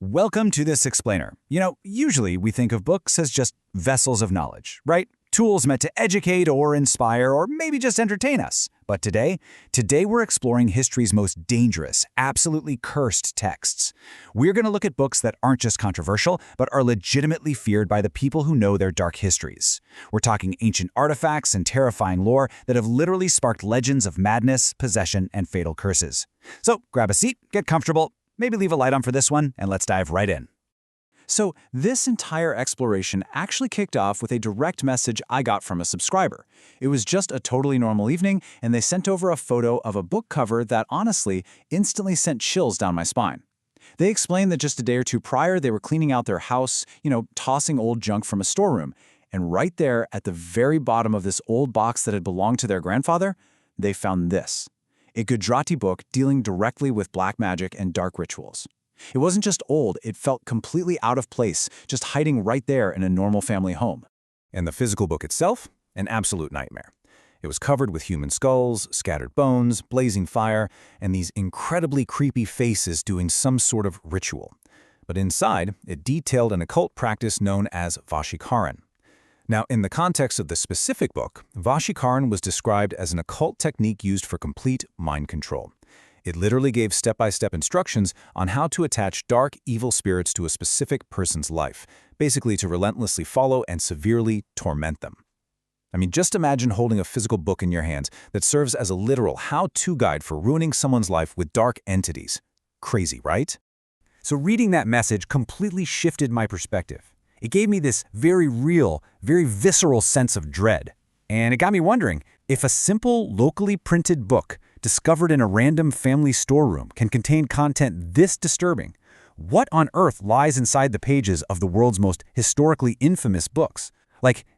Welcome to this explainer. Usually we think of books as just vessels of knowledge, right? Tools meant to educate or inspire or maybe just entertain us. But today we're exploring history's most dangerous, absolutely cursed texts. We're going to look at books that aren't just controversial, but are legitimately feared by the people who know their dark histories. We're talking ancient artifacts and terrifying lore that have literally sparked legends of madness, possession, and fatal curses. So grab a seat, get comfortable, maybe leave a light on for this one, and let's dive right in. So this entire exploration actually kicked off with a direct message I got from a subscriber. It was just a totally normal evening, and they sent over a photo of a book cover that honestly instantly sent chills down my spine. They explained that just a day or two prior, they were cleaning out their house, tossing old junk from a storeroom. And right there at the very bottom of this old box that had belonged to their grandfather, they found this. A Gujarati book dealing directly with black magic and dark rituals. It wasn't just old, it felt completely out of place, just hiding right there in a normal family home. And the physical book itself? An absolute nightmare. It was covered with human skulls, scattered bones, blazing fire, and these incredibly creepy faces doing some sort of ritual. But inside, it detailed an occult practice known as Vashikaran. Now, in the context of the specific book, Vashikaran was described as an occult technique used for complete mind control. It literally gave step-by-step instructions on how to attach dark, evil spirits to a specific person's life, basically to relentlessly follow and severely torment them. Just imagine holding a physical book in your hands that serves as a literal how-to guide for ruining someone's life with dark entities. Crazy, right? So reading that message completely shifted my perspective. It gave me this very real, very visceral sense of dread. And it got me wondering, if a simple, locally printed book discovered in a random family storeroom can contain content this disturbing, what on earth lies inside the pages of the world's most historically infamous books?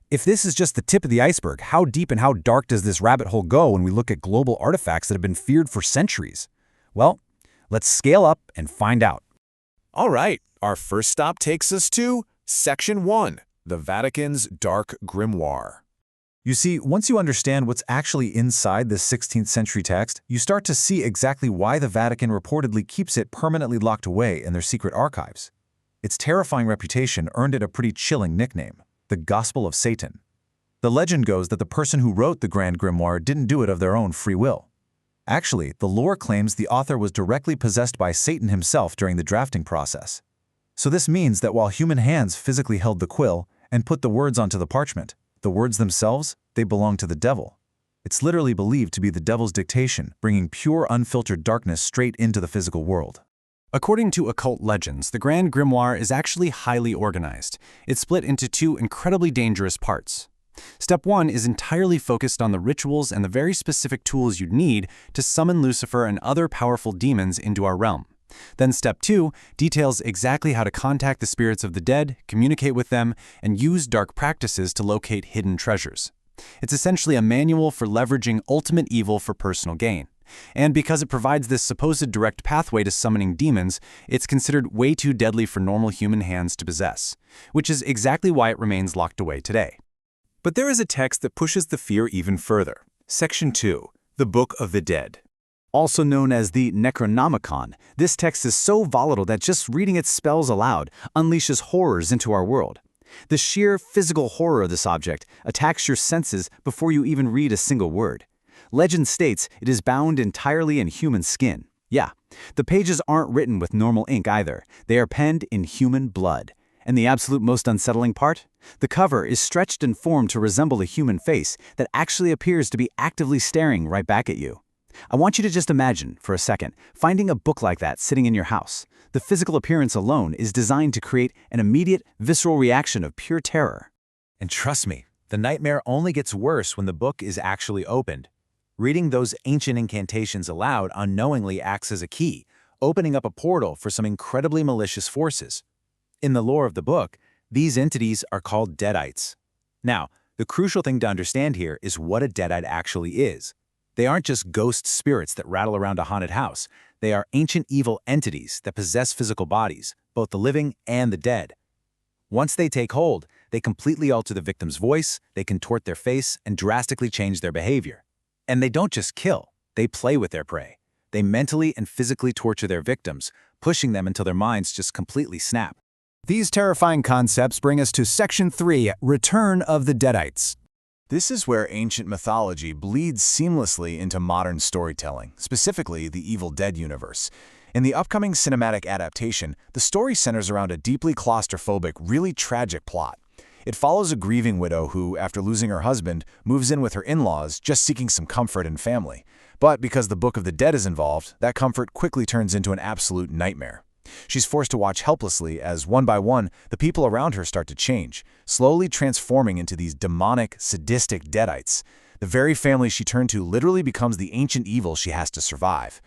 If this is just the tip of the iceberg, how deep and how dark does this rabbit hole go when we look at global artifacts that have been feared for centuries? Well, let's scale up and find out. All right, our first stop takes us to Section 1, the Vatican's Dark Grimoire. You see, once you understand what's actually inside this 16th century text, you start to see exactly why the Vatican reportedly keeps it permanently locked away in their secret archives. Its terrifying reputation earned it a pretty chilling nickname, the Gospel of Satan. The legend goes that the person who wrote the Grand Grimoire didn't do it of their own free will. Actually, the lore claims the author was directly possessed by Satan himself during the drafting process. So this means that while human hands physically held the quill and put the words onto the parchment, the words themselves, they belong to the devil. It's literally believed to be the devil's dictation, bringing pure, unfiltered darkness straight into the physical world. According to occult legends, the Grand Grimoire is actually highly organized. It's split into two incredibly dangerous parts. Step 1 is entirely focused on the rituals and the very specific tools you'd need to summon Lucifer and other powerful demons into our realm. Then Step 2 details exactly how to contact the spirits of the dead, communicate with them, and use dark practices to locate hidden treasures. It's essentially a manual for leveraging ultimate evil for personal gain. And because it provides this supposed direct pathway to summoning demons, it's considered way too deadly for normal human hands to possess, which is exactly why it remains locked away today. But there is a text that pushes the fear even further. Section 2, the Book of the Dead. Also known as the Necronomicon, this text is so volatile that just reading its spells aloud unleashes horrors into our world. The sheer physical horror of this object attacks your senses before you even read a single word. Legend states it is bound entirely in human skin. Yeah, the pages aren't written with normal ink either. They are penned in human blood. And the absolute most unsettling part? The cover is stretched and formed to resemble a human face that actually appears to be actively staring right back at you. I want you to just imagine, for a second, finding a book like that sitting in your house. The physical appearance alone is designed to create an immediate, visceral reaction of pure terror. And trust me, the nightmare only gets worse when the book is actually opened. Reading those ancient incantations aloud unknowingly acts as a key, opening up a portal for some incredibly malicious forces. In the lore of the book, these entities are called deadites. Now, the crucial thing to understand here is what a deadite actually is. They aren't just ghost spirits that rattle around a haunted house. They are ancient evil entities that possess physical bodies, both the living and the dead. Once they take hold, they completely alter the victim's voice, they contort their face, and drastically change their behavior. And they don't just kill, they play with their prey. They mentally and physically torture their victims, pushing them until their minds just completely snap. These terrifying concepts bring us to Section 3, Return of the Deadites. This is where ancient mythology bleeds seamlessly into modern storytelling, specifically the Evil Dead universe. In the upcoming cinematic adaptation, the story centers around a deeply claustrophobic, really tragic plot. It follows a grieving widow who, after losing her husband, moves in with her in-laws, just seeking some comfort and family. But because the Book of the Dead is involved, that comfort quickly turns into an absolute nightmare. She's forced to watch helplessly as, one by one, the people around her start to change, slowly transforming into these demonic, sadistic deadites. The very family she turned to literally becomes the ancient evil she has to survive.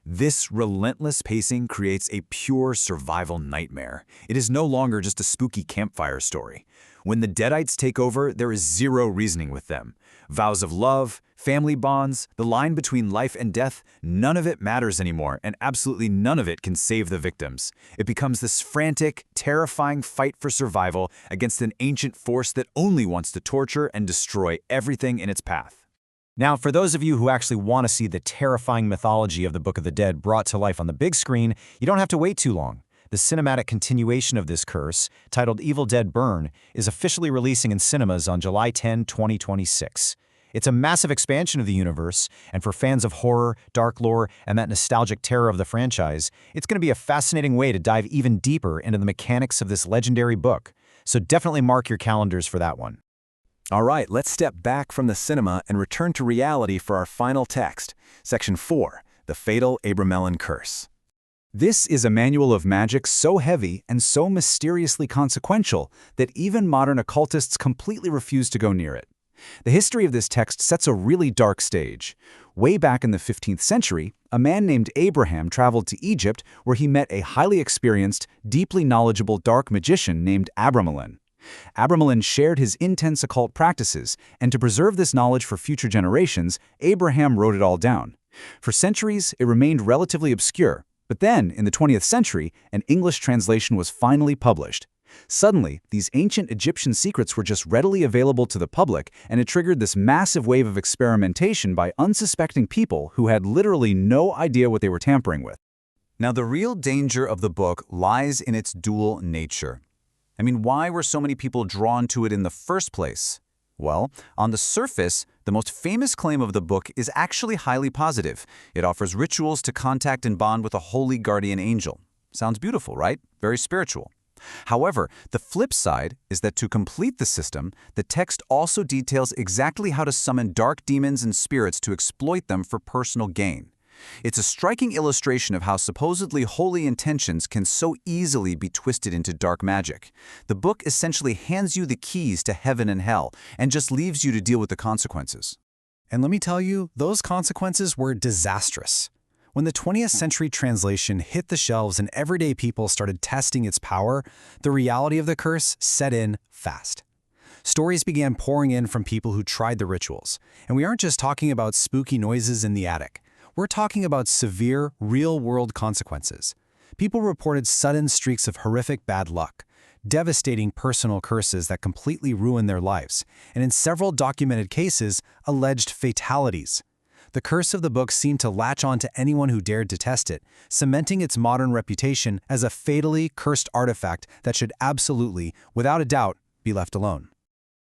This relentless pacing creates a pure survival nightmare. It is no longer just a spooky campfire story. When the Deadites take over, there is zero reasoning with them. Vows of love, family bonds, the line between life and death, none of it matters anymore, and absolutely none of it can save the victims. It becomes this frantic, terrifying fight for survival against an ancient force that only wants to torture and destroy everything in its path. Now, for those of you who actually want to see the terrifying mythology of the Book of the Dead brought to life on the big screen, you don't have to wait too long. The cinematic continuation of this curse, titled Evil Dead Burn, is officially releasing in cinemas on July 10, 2026. It's a massive expansion of the universe, and for fans of horror, dark lore, and that nostalgic terror of the franchise, it's going to be a fascinating way to dive even deeper into the mechanics of this legendary book. So definitely mark your calendars for that one. All right, let's step back from the cinema and return to reality for our final text, Section 4, The Fatal Abramelin Curse. This is a manual of magic so heavy and so mysteriously consequential that even modern occultists completely refuse to go near it. The history of this text sets a really dark stage. Way back in the 15th century, a man named Abraham traveled to Egypt where he met a highly experienced, deeply knowledgeable dark magician named Abramelin. Abramelin shared his intense occult practices, and to preserve this knowledge for future generations, Abraham wrote it all down. For centuries, it remained relatively obscure, but then, in the 20th century, an English translation was finally published. Suddenly, these ancient Egyptian secrets were just readily available to the public, and it triggered this massive wave of experimentation by unsuspecting people who had literally no idea what they were tampering with. Now, the real danger of the book lies in its dual nature. I mean, why were so many people drawn to it in the first place? Well, on the surface, the most famous claim of the book is actually highly positive. It offers rituals to contact and bond with a holy guardian angel. Sounds beautiful, right? Very spiritual. However, the flip side is that to complete the system, the text also details exactly how to summon dark demons and spirits to exploit them for personal gain. It's a striking illustration of how supposedly holy intentions can so easily be twisted into dark magic. The book essentially hands you the keys to heaven and hell and just leaves you to deal with the consequences. And let me tell you, those consequences were disastrous. When the 20th century translation hit the shelves and everyday people started testing its power, the reality of the curse set in fast. Stories began pouring in from people who tried the rituals. And we aren't just talking about spooky noises in the attic. We're talking about severe, real-world consequences. People reported sudden streaks of horrific bad luck, devastating personal curses that completely ruined their lives, and in several documented cases, alleged fatalities. The curse of the book seemed to latch on to anyone who dared to test it, cementing its modern reputation as a fatally cursed artifact that should absolutely, without a doubt, be left alone.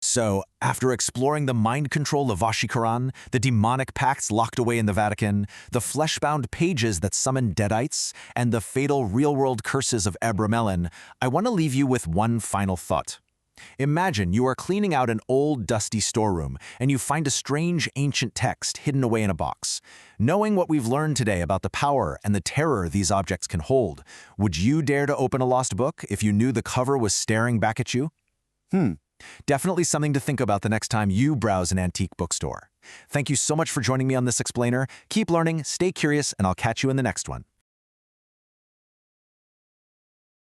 So, after exploring the mind control of Vashikaran, the demonic pacts locked away in the Vatican, the flesh-bound pages that summon deadites, and the fatal real-world curses of Abramelin, I want to leave you with one final thought. Imagine you are cleaning out an old, dusty storeroom, and you find a strange, ancient text hidden away in a box. Knowing what we've learned today about the power and the terror these objects can hold, would you dare to open a lost book if you knew the cover was staring back at you? Definitely something to think about the next time you browse an antique bookstore. Thank you so much for joining me on this explainer. Keep learning, stay curious, and I'll catch you in the next one.